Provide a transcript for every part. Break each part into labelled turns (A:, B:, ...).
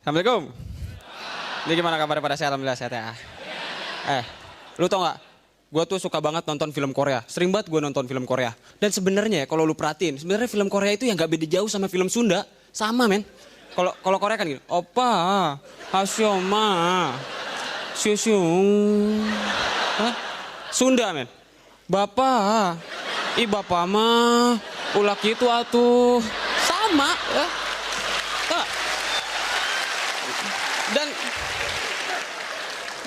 A: Assalamualaikum. Ini gimana kabar pada sehat? Alhamdulillah sehat ya. Lu tau gak? Gue tuh suka banget nonton film Korea. Sering banget gue nonton film Korea. Dan sebenarnya ya kalau lu perhatiin, sebenarnya film Korea itu yang gak beda jauh sama film Sunda. Sama men. Kalau Korea kan gini, opa, hasyoma, syusyung. Sunda men. Bapak, bapak mah, ulah gitu atuh. Sama ya. Dan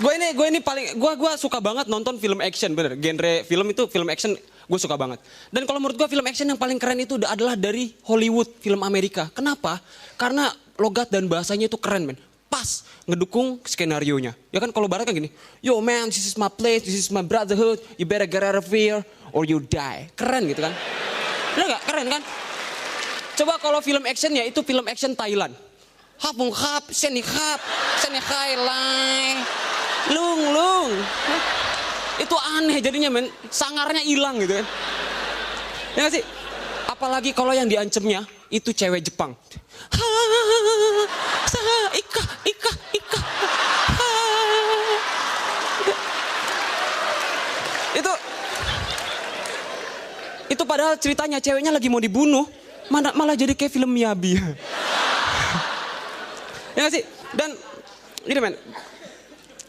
A: gue ini paling gue suka banget nonton film action, bener. Genre film itu film action gue suka banget. Dan kalau menurut gue film action yang paling keren itu adalah dari Hollywood, film Amerika. Kenapa? Karena logat dan bahasanya itu keren men. Pas ngedukung skenarionya. Ya kan kalau barat kan gini, yo man, this is my place, this is my brotherhood, you better get out of here or you die. Keren gitu kan? Bener gak? Keren kan? Coba kalau film actionnya itu film action Thailand. Hapung hap, seni khai lai, lung. Itu aneh jadinya men, sangarnya hilang gitu kan. Ya gak sih? Apalagi kalau yang diancemnya itu cewek Jepang. Ika. Itu padahal ceritanya ceweknya lagi mau dibunuh, malah jadi kayak film Miyabi. Ya gak sih? Dan gini men,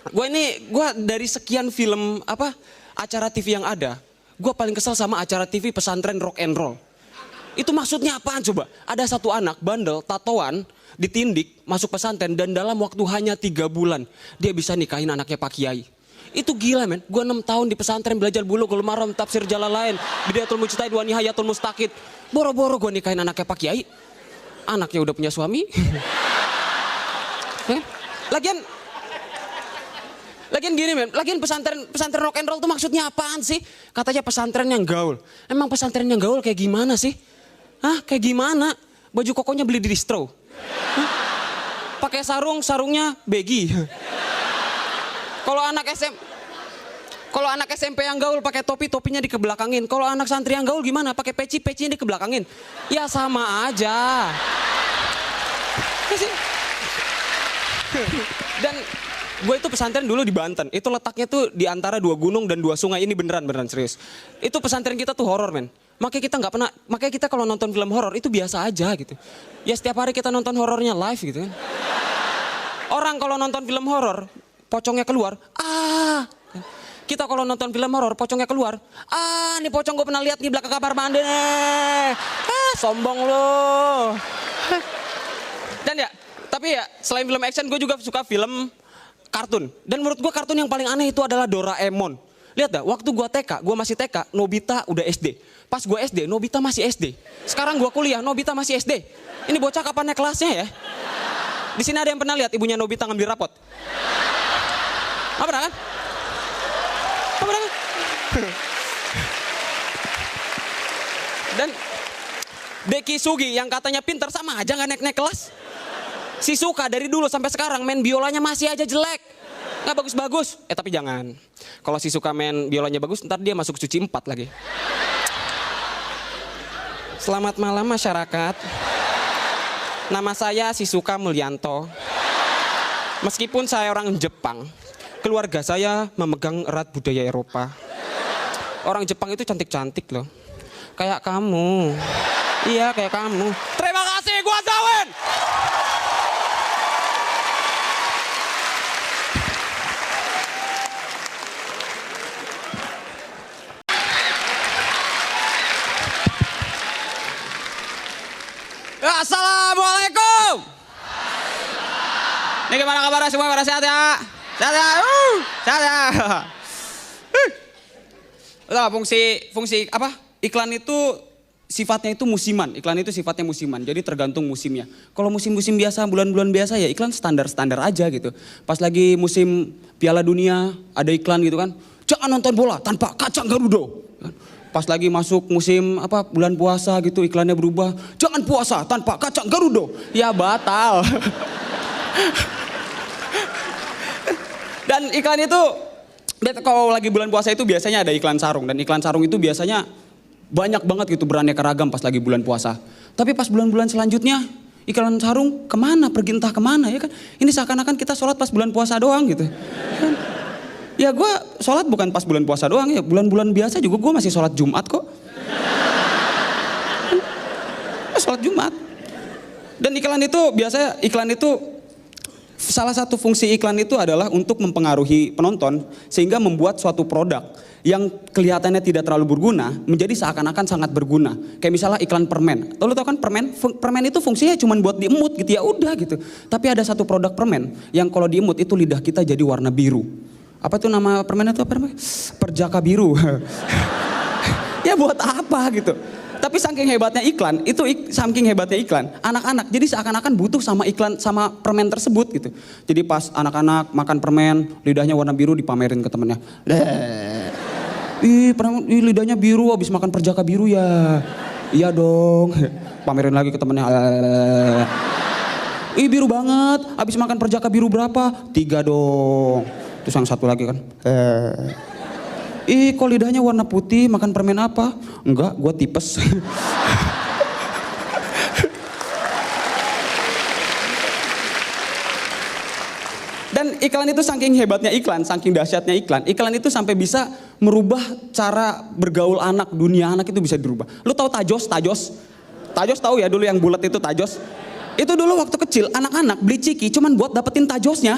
A: gue dari sekian film acara TV yang ada, gue paling kesel sama acara TV pesantren rock and roll. Itu maksudnya apaan coba? Ada satu anak bandel, tatoan, ditindik, masuk pesantren dan dalam waktu hanya 3 bulan dia bisa nikahin anaknya Pak Kiai. Itu gila men, gue 6 tahun di pesantren belajar Bulughul Maram, tafsir Jalalain, Bidayatul Mujtahid wa Nihayatul Mustaqid. Boro-boro gue nikahin anaknya Pak Kiai, anaknya udah punya suami. Lagian gini men, pesantren rock and roll tuh maksudnya apaan sih? Katanya pesantren yang gaul. Emang pesantren yang gaul kayak gimana sih? Kayak gimana? Baju kokonya beli di distro. Pakai sarungnya baggy. Kalau anak SMP yang gaul pakai topinya dikebelakangin. Kalau anak santri yang gaul gimana? Pakai pecinya dikebelakangin. Ya sama aja. Ya sih? Dan gue itu pesantren dulu di Banten. Itu letaknya tuh di antara 2 gunung dan 2 sungai. Ini beneran serius. Itu pesantren kita tuh horor men. Makanya kita kalau nonton film horor itu biasa aja gitu. Ya setiap hari kita nonton horornya live gitu kan. Orang kalau nonton film horor, pocongnya keluar. Kita kalau nonton film horor, pocongnya keluar. Nih pocong gue pernah lihat di belakang kamar mandi nih. Sombong lo. Dan ya, tapi ya selain film action gue juga suka film kartun. Dan menurut gue kartun yang paling aneh itu adalah Doraemon. Lihat dah, waktu gue TK, gue masih TK, Nobita udah SD. Pas gue SD, Nobita masih SD. Sekarang gue kuliah, Nobita masih SD. Ini bocah kapan naik kelasnya ya? Di sini ada yang pernah lihat ibunya Nobita ngambil rapot? Apa pernah kan? Dan Deki Sugi yang katanya pintar sama aja nggak naik kelas. Si Suka dari dulu sampai sekarang main biolanya masih aja jelek. Nggak bagus-bagus. Tapi jangan. Kalau si Suka main biolanya bagus, ntar dia masuk suci 4 lagi. Selamat malam masyarakat. Nama saya si Suka Mulyanto. Meskipun saya orang Jepang, keluarga saya memegang erat budaya Eropa. Orang Jepang itu cantik-cantik loh. Kayak kamu. Iya kayak kamu. Terima kasih gua Zawin. Assalamualaikum. Ini gimana kabarnya semua? Pada sehat ya? Sehat ya? Sehat ya? Udah, fungsi apa? Iklan itu sifatnya itu musiman. Iklan itu sifatnya musiman. Jadi tergantung musimnya. Kalau musim-musim biasa, bulan-bulan biasa ya iklan standar-standar aja gitu. Pas lagi musim Piala Dunia ada iklan gitu kan. Jangan nonton bola tanpa kacang Garuda. Pas lagi masuk musim bulan puasa gitu iklannya berubah. Jangan puasa tanpa kacang Garuda. Ya batal. Dan iklan itu kalau lagi bulan puasa itu biasanya ada iklan sarung. Dan iklan sarung itu biasanya banyak banget gitu beraneka ragam pas lagi bulan puasa. Tapi pas bulan-bulan selanjutnya
B: Iklan sarung kemana, pergi entah kemana ya kan. Ini seakan-akan kita sholat pas bulan puasa doang gitu. Kan? Ya gue sholat bukan pas bulan puasa doang ya, bulan-bulan biasa juga gue masih sholat Jumat kok. Sholat Jumat. Dan iklan itu salah satu fungsi iklan itu adalah untuk mempengaruhi penonton sehingga membuat suatu produk yang kelihatannya tidak terlalu berguna menjadi seakan-akan sangat berguna. Kayak misalnya iklan permen. Lo tau kan permen itu fungsinya cuma buat diemut gitu ya udah gitu. Tapi ada satu produk permen yang kalau diemut itu lidah kita jadi warna biru. Apa tuh nama permennya tuh apa namanya? Perjaka biru. Ya buat apa gitu. Tapi saking hebatnya iklan, anak-anak jadi seakan-akan butuh sama iklan sama permen tersebut gitu. Jadi pas anak-anak makan permen, lidahnya warna biru dipamerin ke temennya. Ih lidahnya biru habis makan perjaka biru ya. Iya dong. Pamerin lagi ke temennya. Ih biru banget, habis makan perjaka biru berapa? 3 dong. Terus yang satu lagi kan. Ih kok lidahnya warna putih, makan permen apa? Enggak, gue tipes. Dan iklan itu saking hebatnya iklan, saking dahsyatnya iklan itu sampai bisa merubah cara bergaul anak, dunia anak itu bisa dirubah. Lu tahu Tajos? Tajos tahu ya dulu yang bulat itu Tajos? Itu dulu waktu kecil anak-anak beli ciki cuman buat dapetin Tajosnya.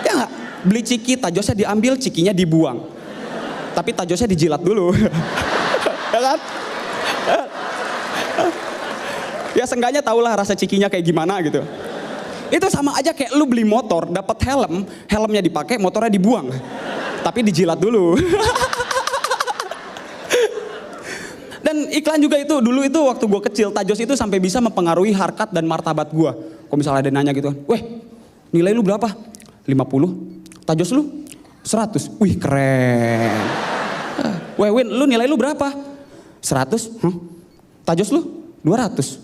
B: Ya enggak? Beli ciki, Tajosnya diambil, cikinya dibuang. Tapi Tajosnya dijilat dulu. Ya kan? Ya seenggaknya tahulah rasa cikinya kayak gimana gitu. Itu sama aja kayak lu beli motor, dapat helmnya dipakai, motornya dibuang. Tapi dijilat dulu. Dan iklan juga itu, dulu itu waktu gue kecil, Tajos itu sampai bisa mempengaruhi harkat dan martabat gue. Kalau misalnya ada nanya gitu kan, weh nilai lu berapa? 50. Tajos lu? 100. Wih keren. Weh Win, lu nilai lu berapa? 100. Tajos lu? 200.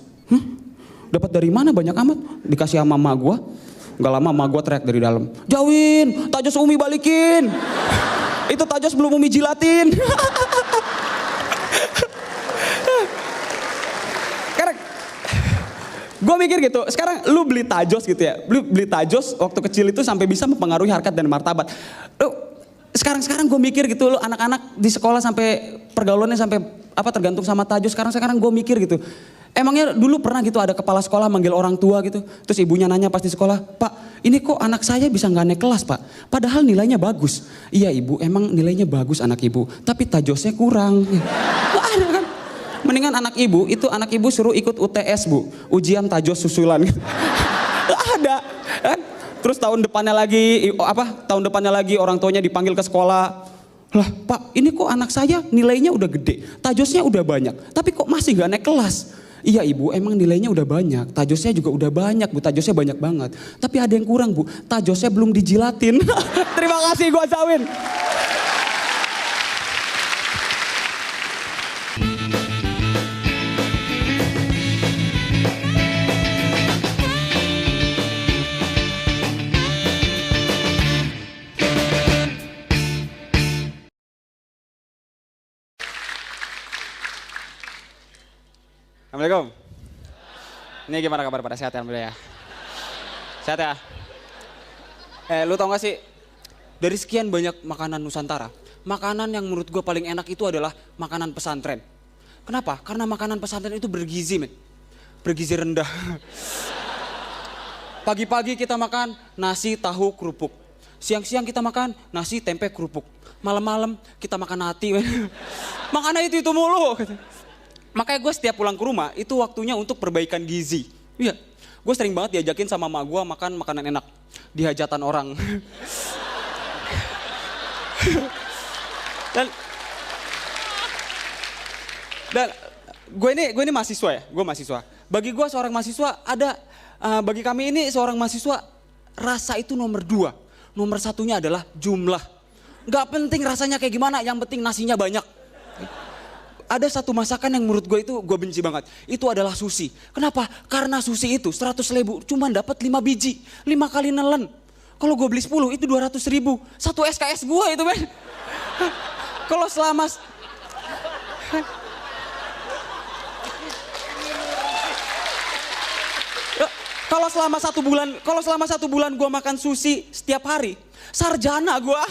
B: Dapat dari mana banyak amat? Dikasih sama mama gua. Gak lama mama gua teriak dari dalam. Jawin, Tajos Umi balikin. Itu Tajos belum Umi jilatin. Karena gue mikir gitu, sekarang lu beli Tajos gitu ya. Beli Tajos waktu kecil itu sampai bisa mempengaruhi harkat dan martabat. Sekarang gue mikir gitu, lu anak-anak di sekolah sampai pergaulannya sampai apa tergantung sama Tajos. Sekarang gue mikir gitu. Emangnya dulu pernah gitu ada kepala sekolah manggil orang tua gitu. Terus ibunya nanya pas di sekolah, Pak ini kok anak saya bisa gak naik kelas Pak? Padahal nilainya bagus. Iya ibu emang nilainya bagus anak ibu. Tapi Tajosnya kurang. Gak ada kan? Mendingan anak ibu suruh ikut UTS bu. Ujian Tajos susulan gitu. Gak ada kan? Terus tahun depannya lagi orang tuanya dipanggil ke sekolah. Lah Pak ini kok anak saya nilainya udah gede. Tajosnya udah banyak. Tapi kok masih gak naik kelas? Iya ibu emang nilainya udah banyak, Tajosnya juga udah banyak bu, Tajosnya banyak banget. Tapi ada yang kurang bu, Tajosnya belum dijilatin. Terima kasih gua Zawin.
A: Assalamualaikum. Ini gimana kabar pada sehat ya alhamdulillah ya? Sehat ya? Lu tau gak sih? Dari sekian banyak makanan Nusantara, makanan yang menurut gue paling enak itu adalah makanan pesantren. Kenapa? Karena makanan pesantren itu bergizi men. Bergizi rendah. Pagi-pagi kita makan nasi, tahu, kerupuk. Siang-siang kita makan nasi, tempe, kerupuk. Malam-malam kita makan hati men. Makannya itu mulu. Makanya gue setiap pulang ke rumah itu waktunya untuk perbaikan gizi. Iya, gue sering banget diajakin sama mama gue makan makanan enak di hajatan orang. dan gue ini mahasiswa ya, gue mahasiswa. Bagi gue seorang mahasiswa bagi kami ini seorang mahasiswa rasa itu nomor 2. Nomor 1-nya adalah jumlah. Gak penting rasanya kayak gimana, yang penting nasinya banyak. Ada satu masakan yang menurut gue itu gue benci banget. Itu adalah sushi. Kenapa? Karena sushi itu 100.000 cuma dapat 5 biji. 5 kali nelen. Kalau gue beli 10 itu 200.000. Satu SKS gue itu men. Kalau selama...
B: selama satu bulan gue makan sushi setiap hari, sarjana gue.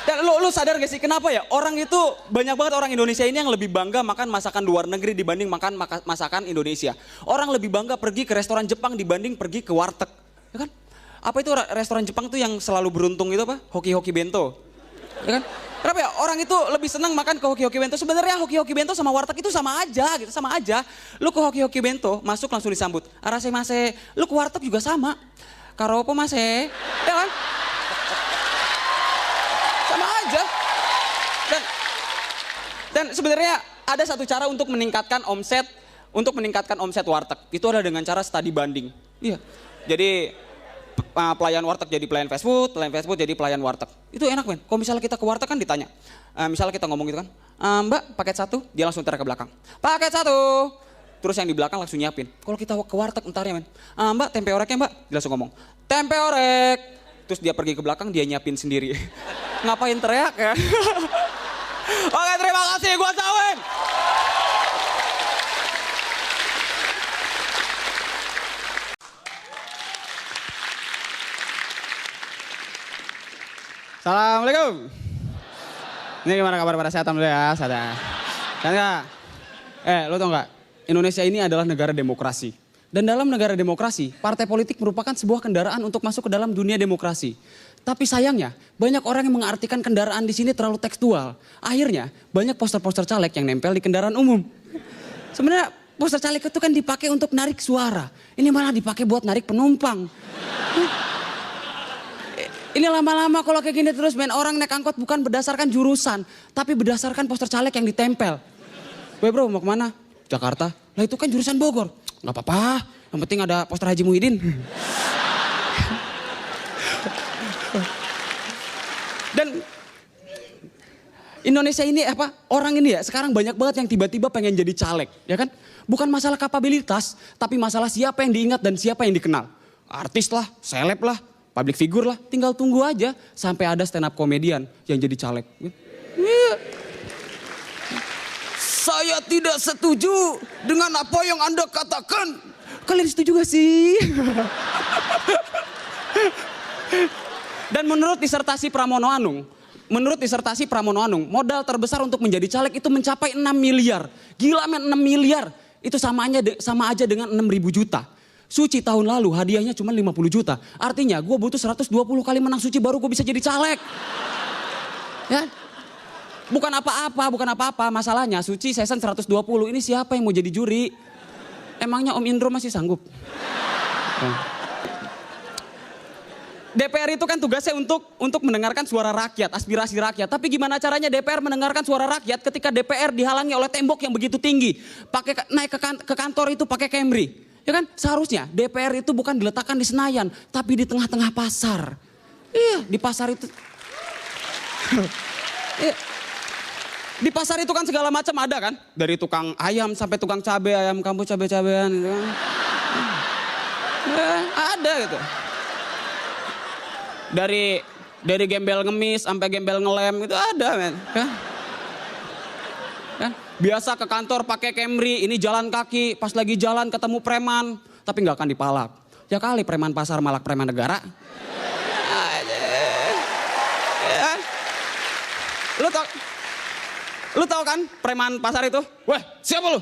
B: Dan lu sadar gak sih kenapa ya orang itu banyak banget orang Indonesia ini yang lebih bangga makan masakan luar negeri dibanding makan masakan Indonesia. Orang lebih bangga pergi ke restoran Jepang dibanding pergi ke warteg, ya kan? Apa itu restoran Jepang tuh yang selalu beruntung itu apa? Hoki-hoki bento, ya kan? Kenapa ya orang itu lebih senang makan ke hoki-hoki bento? Sebenarnya hoki-hoki bento sama warteg itu sama aja gitu, sama aja. Lu ke hoki-hoki bento masuk langsung disambut, arase-mase. Lu ke warteg juga sama, karopo mase, ya kan? Sama aja. Dan sebenarnya ada satu cara untuk meningkatkan omset warteg. Itu adalah dengan cara studi banding. Iya. Jadi pelayan warteg jadi pelayan fast food jadi pelayan warteg. Itu enak men. Kalau misalnya kita ke warteg kan ditanya. Misalnya kita ngomong gitu kan. Mbak paket 1, dia langsung tarik ke belakang. Paket 1. Terus yang di belakang langsung nyiapin. Kalau kita ke warteg entarnya men. Mbak tempe oreknya mbak. Dia langsung ngomong. Tempe orek. Terus dia pergi ke belakang, dia nyiapin sendiri. Ngapain teriak ya? Oke, terima kasih, gua Sawen. Assalamualaikum. Ini gimana kabar pada sehat dulu ya? Sehat ya? Kan gak? Lo tau gak? Indonesia ini adalah negara demokrasi. Dan dalam negara demokrasi, partai politik merupakan sebuah kendaraan untuk masuk ke dalam dunia demokrasi. Tapi sayangnya, banyak orang yang mengartikan kendaraan di sini terlalu tekstual. Akhirnya, banyak poster-poster caleg yang nempel di kendaraan umum. Sebenarnya, poster caleg itu kan dipakai untuk narik suara. Ini malah dipakai buat narik penumpang. Ini lama-lama kalau kayak gini terus, men, orang naik angkot bukan berdasarkan jurusan, tapi berdasarkan poster caleg yang ditempel. Weh bro, mau kemana? Jakarta. Lah itu kan jurusan Bogor. Gak apa-apa, yang penting ada poster Haji Muhyiddin. Dan Indonesia ini orang ini ya sekarang banyak banget yang tiba-tiba pengen jadi caleg, ya kan? Bukan masalah kapabilitas, tapi masalah siapa yang diingat dan siapa yang dikenal. Artis lah, seleb lah, public figure lah, tinggal tunggu aja sampai ada stand up komedian yang jadi caleg. Saya tidak setuju dengan apa yang Anda katakan. Kalian setuju gak sih? Dan menurut disertasi Pramono Anung, modal terbesar untuk menjadi caleg itu mencapai 6 miliar. Gila men, 6 miliar. Itu sama aja dengan 6.000 juta. Suci tahun lalu hadiahnya cuma 50 juta. Artinya gue butuh 120 kali menang Suci baru gue bisa jadi caleg. Ya? Bukan apa-apa. Masalahnya Suci season 120. Ini siapa yang mau jadi juri? Emangnya Om Indro masih sanggup? DPR itu kan tugasnya untuk mendengarkan suara rakyat, aspirasi rakyat. Tapi gimana caranya DPR mendengarkan suara rakyat ketika DPR dihalangi oleh tembok yang begitu tinggi? Naik ke kantor itu pakai Camry. Ya kan? Seharusnya DPR itu bukan diletakkan di Senayan, tapi di tengah-tengah pasar. Iya, di pasar itu. Iya. Di pasar itu kan segala macam ada kan? Dari tukang ayam sampai tukang cabai, ayam kampung cabai-cabean gitu kan. Ya, ada gitu. Dari gembel ngemis sampai gembel ngelem itu ada men. Kan? Biasa ke kantor pakai Camry, ini jalan kaki, pas lagi jalan ketemu preman, tapi nggak akan dipalak. Ya kali preman pasar malak preman negara. Lu tau kan preman pasar itu? Weh, siapa lu?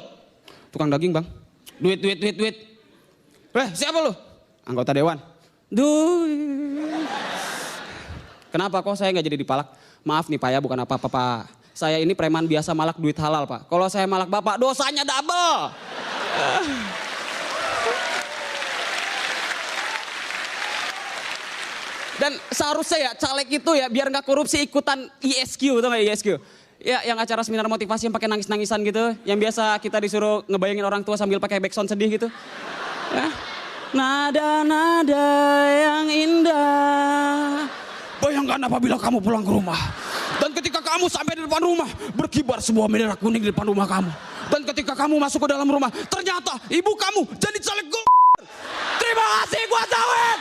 B: Tukang daging bang. Duit. Weh, siapa lu? Anggota dewan. Kenapa kok saya nggak jadi dipalak? Maaf nih pak ya, bukan apa-apa pak. Saya ini preman biasa malak duit halal pak. Kalau saya malak bapak dosanya double. Dan seharusnya ya caleg itu ya biar nggak korupsi ikutan ISQ, tau gak ISQ? Ya yang acara seminar motivasi yang pakai nangis-nangisan gitu. Yang biasa kita disuruh ngebayangin orang tua sambil pakai backsound sedih gitu. Ya. Nada-nada yang indah. Bayangkan apabila kamu pulang ke rumah. Dan ketika kamu sampai di depan rumah, berkibar sebuah bendera kuning di depan rumah kamu. Dan ketika kamu masuk ke dalam rumah, ternyata ibu kamu jadi caleg. Terima kasih, gua Sawen.